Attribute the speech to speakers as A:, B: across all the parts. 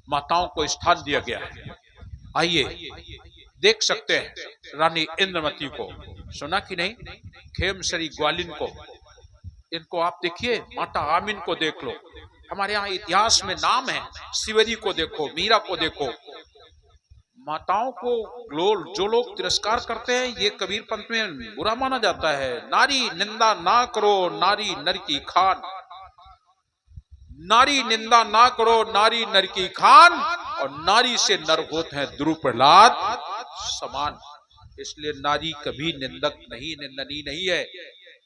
A: माताओं को स्थान दिया गया है। आइए देख सकते हैं रानी इंद्रमती को, सुना कि नहीं, खेमसरी ग्वालिन को, इनको आप देखिए, माता आमिन को देख लो, हमारे यहाँ इतिहास में नाम है। शिवरी को देखो, मीरा को देखो। माताओं को जो लोग तिरस्कार करते हैं, ये कबीर पंथ में बुरा माना जाता है। नारी निंदा ना करो, नारी नर की खान, नारी निंदा ना करो, नारी नर की खान, और नारी से नर होते हैं ध्रुव प्रहलाद समान। इसलिए नारी कभी निंदक नहीं, निंदनीय नहीं है।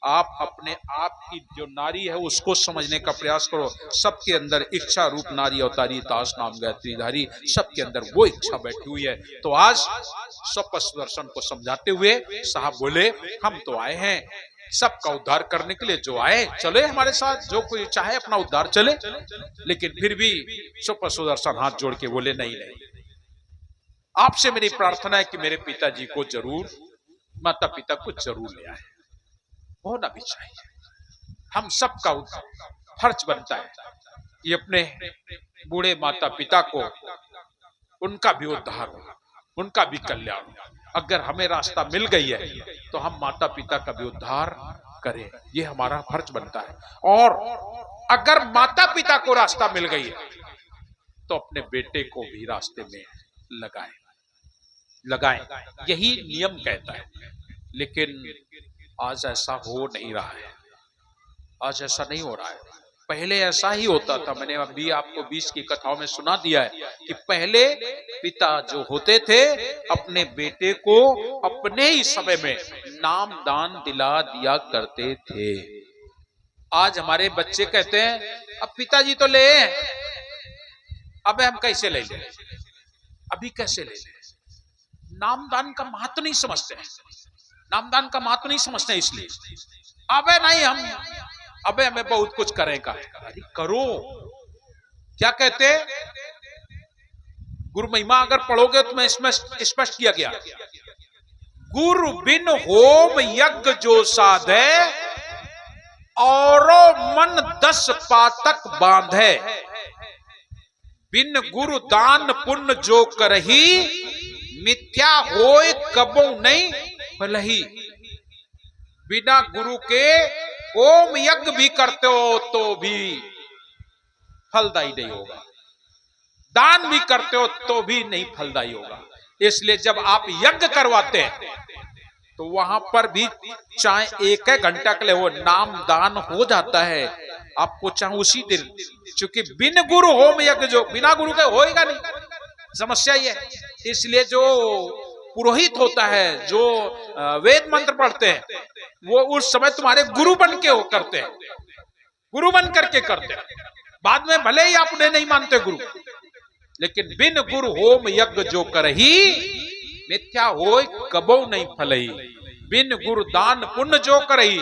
A: आप अपने आप की जो नारी है उसको समझने का प्रयास करो। सबके अंदर इच्छा रूप नारी अवतारी, दास नाम गायत्रीधारी, सबके अंदर वो इच्छा बैठी हुई है। तो आज स्वप्न सुदर्शन को समझाते हुए साहब बोले, हम तो आए हैं सबका उद्धार करने के लिए, जो आए चले हमारे साथ, जो कोई चाहे अपना उद्धार चले। लेकिन फिर भी स्वप्न सुदर्शन हाथ जोड़ के बोले, नहीं नहीं, आपसे मेरी प्रार्थना है कि मेरे पिताजी को जरूर, माता पिता को जरूर ले आए, होना भी चाहिए। हम सबका फर्ज बनता है कि अपने बूढ़े माता पिता को, उनका भी उद्धार हो, उनका भी कल्याण हो। अगर हमें रास्ता मिल गई है तो हम माता पिता का भी उद्धार करें, ये हमारा फर्ज बनता है। और अगर माता पिता को रास्ता मिल गई है तो अपने बेटे को भी रास्ते में लगाएं, यही नियम कहता है। लेकिन आज ऐसा हो नहीं रहा है, आज ऐसा नहीं हो रहा है। पहले ऐसा ही होता था। मैंने अभी आपको 20 की कथाओं में सुना दिया है कि पहले पिता जो होते थे अपने बेटे को अपने ही समय में नाम दान दिला दिया करते थे। आज हमारे बच्चे कहते हैं, अब पिताजी तो ले, अब हम कैसे ले लें, अभी कैसे ले लें। नामदान का महत्व नहीं समझते हैं, नामदान का महत्व नहीं समझते हैं। इसलिए अबे नहीं, अबे हमें बहुत कुछ करेगा। अरे करो, क्या कहते, गुरु महिमा अगर पढ़ोगे तो मैं इसमें स्पष्ट किया गया, गुरु बिन होम यज्ञ जो साधे, औरो मन 10 पातक बांधे, बिन गुरु दान पुण्य जो करही, मिथ्या होए कबो नहीं भलही। बिना गुरु के ओम यज्ञ भी करते हो तो भी फलदायी नहीं होगा, दान भी करते हो तो भी नहीं फलदायी होगा। इसलिए जब आप यज्ञ करवाते हैं तो वहां पर भी चाहे 1 घंटा के लिए वो नाम दान हो जाता है आपको, चाहे उसी दिन, क्योंकि बिन गुरु होम यज्ञ जो बिना गुरु के होएगा नहीं, समस्या ये है। इसलिए जो पुरोहित होता है, जो वेद मंत्र पढ़ते हैं, वो उस समय तुम्हारे गुरु बन के करते हैं, गुरु बन करके करते हैं। बाद में भले ही आप उन्हें नहीं मानते गुरु, लेकिन बिन गुरु होम यज्ञ जो करही, मिथ्या होय कबो नहीं फलही। बिन गुरु दान पुण्य जो करही,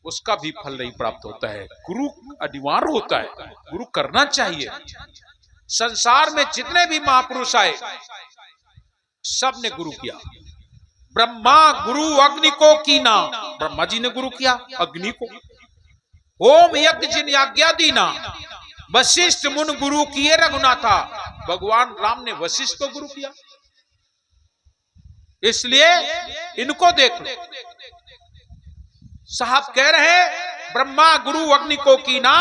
A: उसका भी फल नहीं प्राप्त होता है। गुरु अनिवार्य होता है, गुरु करना चाहिए। संसार में जितने भी महापुरुष आए सबने गुरु किया। ब्रह्मा गुरु अग्नि को कीना, ब्रह्मा जी ने गुरु किया अग्नि को। होम यज्ञ जिन आज्ञा दीना, वशिष्ठ मुन गुरु किए रघुनाथा, भगवान राम ने वशिष्ठ को गुरु किया। इसलिए इनको देख लो, साहब कह रहे ब्रह्मा गुरु अग्नि को कीना,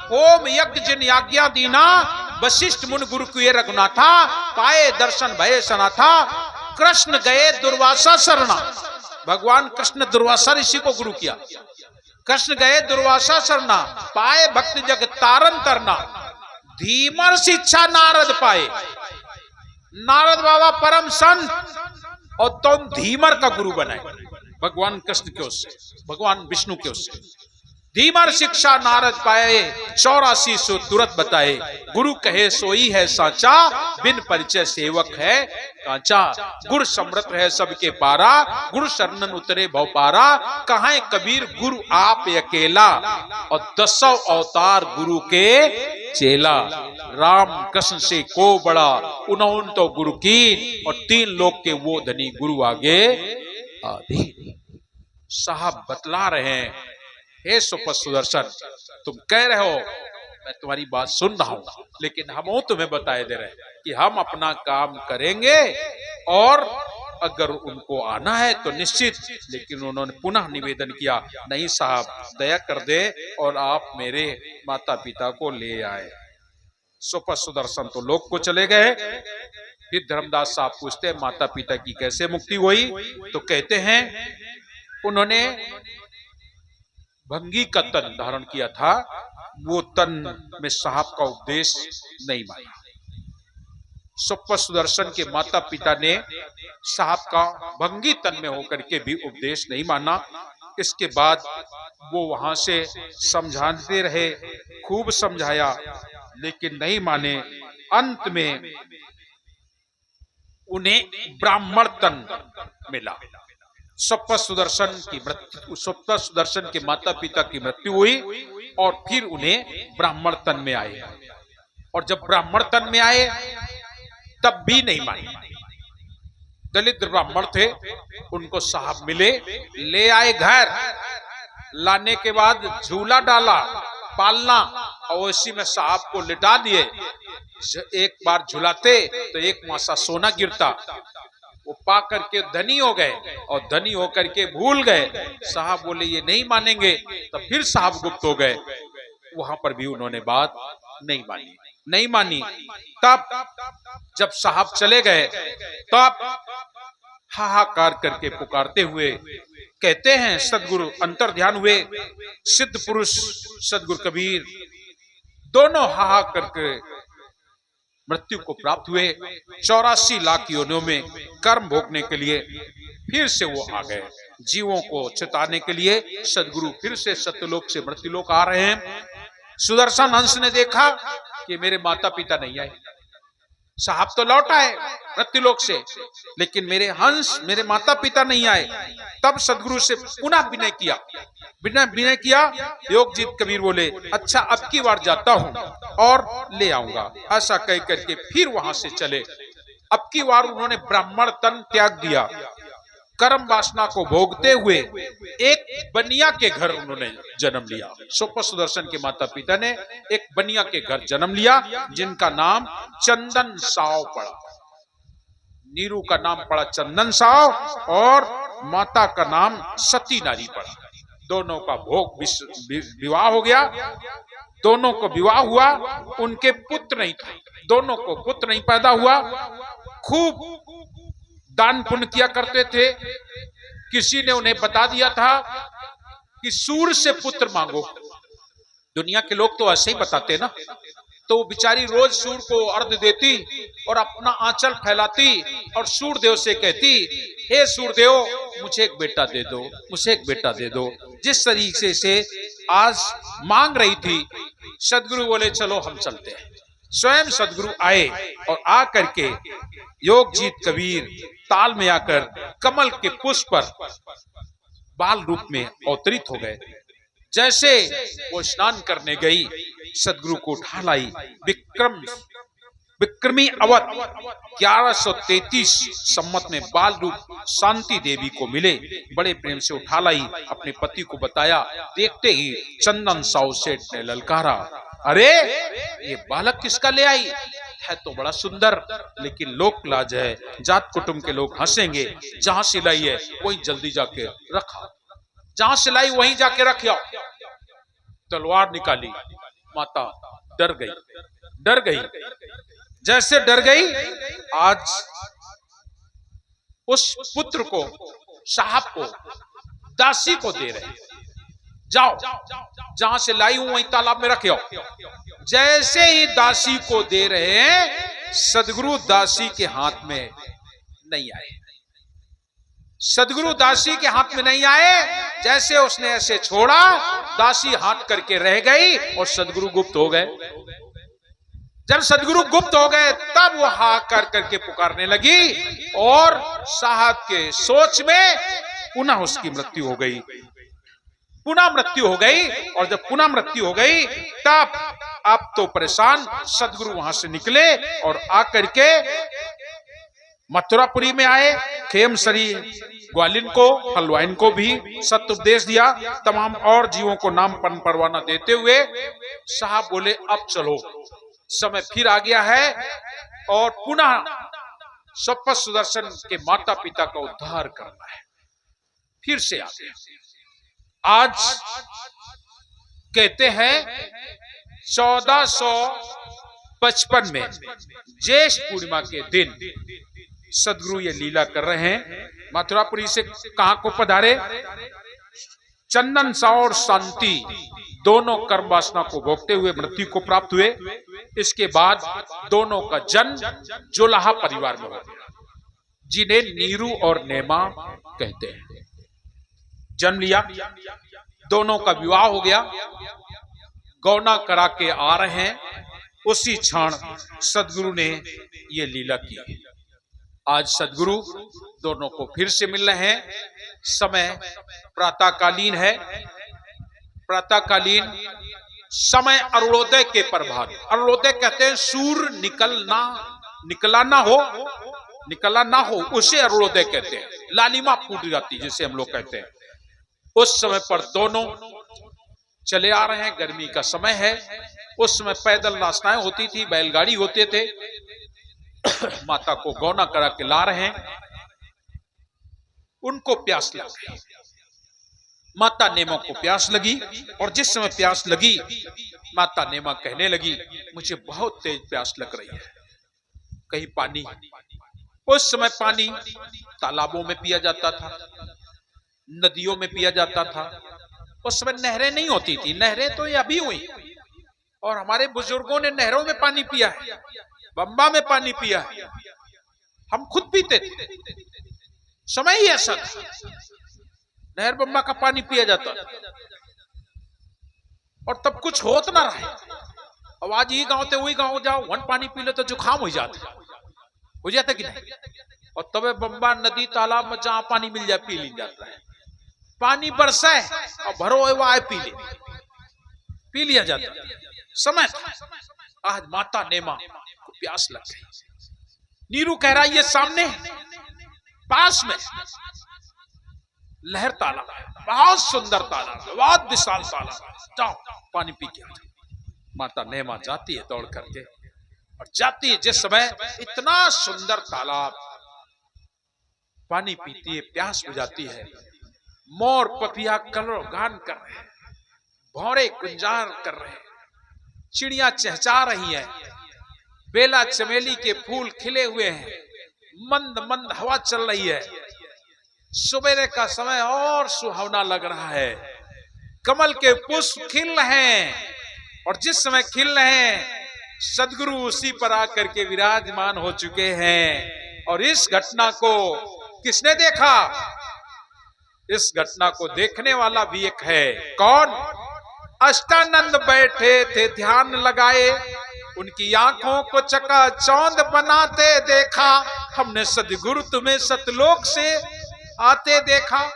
A: होम यज्ञ जिन आज्ञा दीना, वशिष्ठ मुन गुरु किए रघुनाथा, पाए दर्शन भये सनाथा, कृष्ण गए दुर्वासा शरणा। भगवान कृष्ण दुर्वासा ऋषि को गुरु किया। कृष्ण गए दुर्वासा शरणा, पाए भक्ति जग तारन तरना, धीमर शिक्षा नारद पाए। नारद बाबा परम संत और तुम धीमर का गुरु बनाए, भगवान कृष्ण के उससे, भगवान विष्णु के उससे। धीमर शिक्षा नारद पाए, 84 सो तुरत बताए, गुरु कहे सोई है साचा, बिन परिचय सेवक है कांचा। गुरु समृत है सबके पारा, गुरु शरणन उतरे भव पारा, कहां कबीर गुरु आप अकेला, और 10 अवतार गुरु के चेला। राम कृष्ण से को बड़ा, उन्होंने तो गुरु की, और 3 लोग के वो धनी गुरु आगे आधे। साहब बतला रहे हैं, हे सुपर सुदर्शन, तुम कह रहे हो मैं तुम्हारी बात सुन रहा हूं, लेकिन हम वो तुम्हें बताए दे रहे हैं कि हम अपना काम करेंगे और अगर उनको आना है तो निश्चित। लेकिन उन्होंने पुनः निवेदन किया, नहीं साहब, दया कर दे और आप मेरे माता पिता को ले आए। सुपर सुदर्शन तो लोग को चले गए। फिर धर्मदास साहब पूछते हैं, माता पिता की कैसे मुक्ति हुई? तो कहते हैं उन्होंने भंगी का तन धारण किया था, वो तन में साहब का उपदेश नहीं माना। सुपर सुदर्शन के माता पिता ने साहब का भंगी तन में होकर के भी उपदेश नहीं माना। इसके बाद वो वहां से समझाते रहे, खूब समझाया, लेकिन नहीं माने। अंत में उन्हें ब्राह्मण तन मिला। सुपर सुदर्शन के माता पिता की मृत्यु हुई और फिर उन्हें ब्राह्मण तन में आए। और जब ब्राह्मण तन में आए तब भी नहीं माने। दलित ब्राह्मण थे, उनको साहब मिले, ले आए घर। लाने के बाद झूला डाला, पालना, और इसी में साहब को लिटा दिए। एक बार झुलाते तो एक मासा सोना गिरता। वो पा करके धनी हो गए और धनी होकर के भूल गए। साहब बोले ये नहीं मानेंगे, तो फिर साहब गुप्त हो गए। वहां पर भी उन्होंने बात नहीं मानी। तब जब साहब चले गए तब हाहाकार करके पुकारते हुए कहते हैं, सदगुरु अंतर ध्यान हुए। सिद्ध पुरुष सदगुरु कबीर दोनों हाहा करके मृत्यु को प्राप्त हुए। 84 लाख योनियों में कर्म भोगने के लिए फिर से वो आ गए। जीवों को चिताने के लिए सदगुरु फिर से सत्यलोक से मृत्युलोक आ रहे हैं। सुदर्शन हंस ने देखा कि मेरे माता पिता नहीं आए, साहब तो लौट आए मृत्युलोक से, लेकिन मेरे हंस, मेरे माता पिता नहीं आए। तब सदगुरु से पुनः विनय किया। योगजीत कबीर बोले, अच्छा अब की बार जाता हूं और ले आऊंगा। ऐसा कह करके फिर वहां से चले। अब की बार उन्होंने ब्राह्मण तन त्याग दिया। कर्म वासना को भोगते हुए एक बनिया के घर उन्होंने जन्म लिया। सुपर सुदर्शन के माता पिता ने एक बनिया के घर जन्म लिया, जिनका नाम चंदन साव पड़ा। नीरू का नाम पड़ा चंदन साव और माता का नाम सती नारी पड़ा। दोनों का भोग विवाह हो गया। दोनों को विवाह हुआ, उनके पुत्र नहीं थे, दोनों को पुत्र नहीं पैदा हुआ। खूब दान पुण्य किया करते थे। किसी ने उन्हें बता दिया था कि सूर से पुत्र मांगो। दुनिया के लोग तो ऐसे ही बताते ना। तो वो बेचारी रोज सूर को अर्घ देती और अपना आंचल फैलाती और सूरदेव से कहती, हे सूरदेव, मुझे एक बेटा दे दो, मुझे एक बेटा दे दो। जिस तरीके से आज मांग रही थी, सदगुरु बोले चलो हम चलते हैं। स्वयं सदगुरु आए और आ करके योगजीत कबीर ताल में आकर कमल के पुष्प पर बाल रूप में अवतरित हो गए। जैसे वो स्नान करने गई, सदगुरु को उठा लाई। विक्रमी अवध 1133 सम्मत में बाल रूप शांति देवी को मिले। बड़े प्रेम से उठा लाई, अपने पति को बताया। देखते ही चंदन साव सेठ ने ललकारा, अरे ये बालक किसका ले आई है? तो बड़ा सुंदर, लेकिन लोक लाज है, जात कुटुंब के लोग हंसेंगे। जहां से लाई है वहीं जल्दी जाके रखा, जहां से लाई वहीं जाके रखियो। तलवार निकाली, माता डर गई। जैसे डर गई, आज उस पुत्र को, साहब को, दासी को दे रहे, जाओ जहां से लाई हूं वहीं तालाब में रखियो। जैसे ही दासी को दे रहे हैं, सदगुरु दासी के हाथ में नहीं आए। सदगुरु दासी के हाथ में नहीं आए। जैसे उसने ऐसे छोड़ा, दासी हाथ करके रह गई और सदगुरु गुप्त हो गए। जब सदगुरु गुप्त हो गए, तब वो हाहाकार करके पुकारने लगी और साहब के सोच में पुनः उसकी मृत्यु हो गई। और जब पुनः मृत्यु हो गई, तब अब तो परेशान सदगुरु वहां से निकले और आकर के मथुरापुरी में आए। खेमसरी ग्वालिन को, हलवाइन को भी सत्य उपदेश दिया। तमाम और जीवों को नाम परवाना देते हुए साहब बोले अब चलो, समय फिर आ गया है और पुनः सप्त सुदर्शन के माता पिता का उद्धार करना है। फिर से आ गया। आज कहते हैं 1455 में ज्येष्ठ पूर्णिमा के दिन सदगुरु ये लीला कर रहे हैं। मथुरापुरी से कहां को पधारे? चंदन सा और शांति दोनों कर्म वासना को भोगते हुए मृत्यु को प्राप्त हुए। इसके बाद दोनों का जन्म जोलाहा परिवार में हो गया, जिन्हें नीरू और नेमा कहते हैं। जन्म लिया, दोनों का विवाह हो गया, गौना करा के आ रहे हैं। उसी क्षण सदगुरु ने ये लीला की। आज सदगुरु दोनों को फिर से मिल रहे हैं। समय प्रातःकालीन है। प्रातःकालीन समय अरुणोदय के प्रभात। अरुणोदय कहते हैं सूर्य निकला ना हो उसे अरुणोदय कहते हैं। लालिमा फूट जाती जिसे हम लोग कहते हैं। उस समय पर दोनों चले आ रहे हैं। गर्मी का समय है। उस समय पैदल रास्ताएं होती थी, बैलगाड़ी होते थे। माता को गौना करा के ला रहे हैं। उनको प्यास लग गई। माता नेमा को प्यास लगी और जिस समय प्यास लगी माता नेमा कहने लगी मुझे बहुत तेज प्यास लग रही है, कहीं पानी। उस समय पानी तालाबों में पिया जाता था, नदियों में पिया जाता था। उस समय नहरें नहीं होती थी। नहरें तो ये अभी हुई और हमारे बुजुर्गों ने नहरों में पानी पिया है, बम्बा में पानी पिया है, हम खुद पीते थे। समय ही ऐसा था, नहर बम्बा का पानी पिया जाता और तब कुछ होत ना रहे। अब आज ये गांव ते वही गांव जाओ, वन पानी पी ले तो जुकाम हो जाता कि नहीं। और तब बम्बा नदी तालाब में जहां पानी मिल जाए पी ली जाता है। पानी बरसा है और भरो आए पी लिया जाता है। समय था। आज माता नेमा को प्यास लग गई। नीरू कह रहा ये सामने पास में लहर तालाब है, बहुत सुंदर तालाब है, बहुत विशाल तालाब है, जाओ पानी पी के आ जाओ। माता नेमा जाती है दौड़ करके और जाती है। जिस समय इतना सुंदर तालाब, पानी पीती है, प्यास बुझाती है। मोर पपिया कलरव गान कर रहे हैं, भौरे गुंजार कर रहे हैं, चिड़िया चहचा रही हैं, बेला चमेली के फूल खिले हुए हैं, मंद मंद हवा चल रही है। सुबेरे का समय और सुहावना लग रहा है। कमल के पुष्प खिल रहे हैं और जिस समय खिल रहे हैं सदगुरु उसी पर आकर के विराजमान हो चुके हैं। और इस घटना को किसने देखा? इस घटना को देखने वाला भी एक है। कौन? अष्टानंद बैठे थे ध्यान लगाए, उनकी आंखों को चकाचौंध बनाते देखा। हमने सदगुरु तुम्हें सतलोक से आते देखा।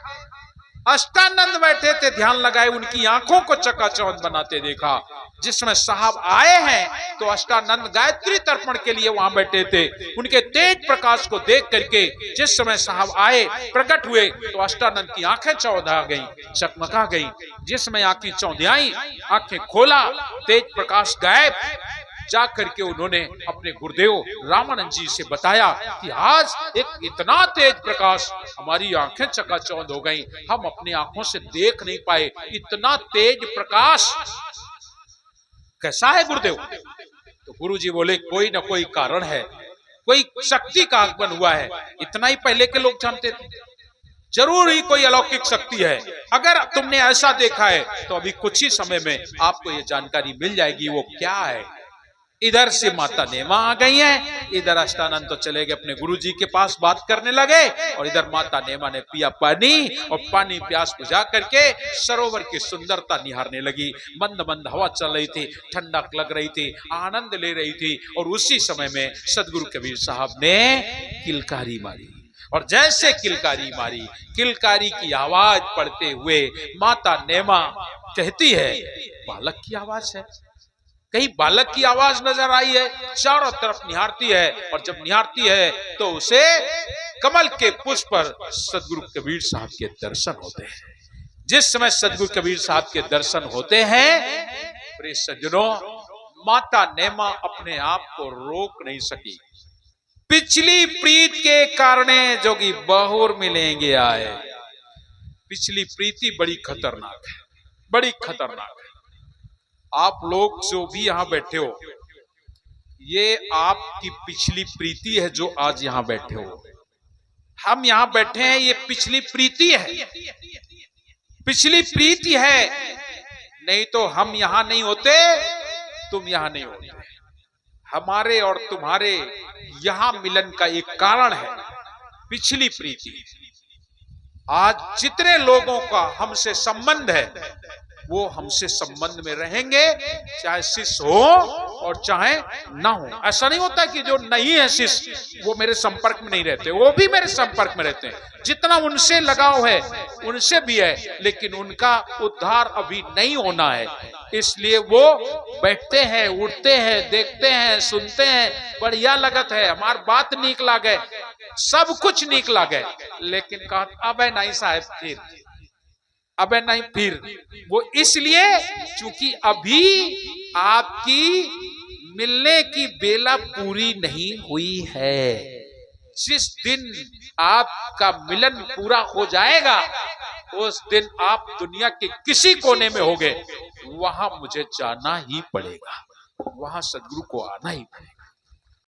A: अष्टानंद बैठे थे ध्यान लगाए, उनकी आंखों को चकाचौंध बनाते देखा। जिसमें साहब आए हैं तो अष्टानंद गायत्री तर्पण के लिए वहां बैठे थे। उनके तेज प्रकाश को देख करके जिस समय साहब आए, प्रकट हुए, तो अष्टानंद की आंखें चौंधा गईं, चकमका गईं। जिस समय आंखें चौंधियाई, आंखें खोला, तेज प्रकाश गायब। जा करके उन्होंने अपने गुरुदेव रामानंद जी से बताया कि आज एक इतना तेज प्रकाश, हमारी आंखें चकाचौंध हो गईं, हम अपनी आंखों से देख नहीं पाए, इतना तेज प्रकाश कैसा है गुरुदेव? तो गुरुजी बोले कोई ना कोई कारण है, कोई शक्ति का आगमन हुआ है। इतना ही पहले के लोग जानते थे, जरूर ही कोई अलौकिक शक्ति है। अगर तुमने ऐसा देखा है तो अभी कुछ ही समय में आपको ये जानकारी मिल जाएगी वो क्या है। इधर से माता नेमा आ गई हैं, इधर अष्टानंद तो चले गए अपने गुरुजी के पास बात करने लगे, और इधर माता नेमा ने पिया पानी, और पानी प्यास बुझा करके सरोवर की सुंदरता निहारने लगी। मंद मंद हवा चल रही थी, ठंडक लग रही थी, आनंद ले रही थी। और उसी समय में सदगुरु कबीर साहब ने किलकारी मारी, और जैसे किलकारी मारी, किलकारी की आवाज पड़ते हुए माता नेमा कहती है, बालक की आवाज है। कहीं बालक की आवाज नजर आई है, चारों तरफ निहारती है, और जब निहारती है तो उसे कमल के पुष्प पर सदगुरु कबीर साहब के दर्शन होते हैं। जिस समय सदगुरु कबीर साहब के दर्शन होते हैं, प्रिय सज्जनों, माता नेमा अपने आप को रोक नहीं सकी। पिछली प्रीत के कारणे जोगी बहुर मिलेंगे आए। पिछली प्रीति बड़ी खतरनाक है, बड़ी खतरनाक है। आप लोग जो भी यहां बैठे हो, ये आपकी पिछली प्रीति है जो आज यहां बैठे हो। हम यहां बैठे हैं, ये पिछली प्रीति है, पिछली प्रीति है। नहीं तो हम यहां नहीं होते, तुम यहां नहीं होते। हमारे और तुम्हारे यहां मिलन का एक कारण है पिछली प्रीति। आज जितने लोगों का हमसे संबंध है, वो हमसे संबंध में रहेंगे, चाहे शिष्य हो और चाहे ना हो। ऐसा नहीं होता कि जो नहीं है शिष्य वो मेरे संपर्क में नहीं रहते, वो भी मेरे संपर्क में रहते हैं। जितना उनसे लगाव है उनसे भी है, लेकिन उनका उद्धार अभी नहीं होना है। इसलिए वो बैठते हैं, उठते हैं, देखते हैं, सुनते हैं, बढ़िया लगत है, हमारी बात नीक लागे, सब कुछ नीक लागे, लेकिन कहा अब नहीं साहब फिर, अब नहीं फिर। वो इसलिए क्योंकि अभी आपकी मिलने की बेला पूरी नहीं हुई है। जिस दिन आपका मिलन पूरा हो जाएगा, उस दिन आप दुनिया के किसी कोने में होगे, वहां मुझे जाना ही पड़ेगा, वहां सदगुरु को आना ही पड़ेगा।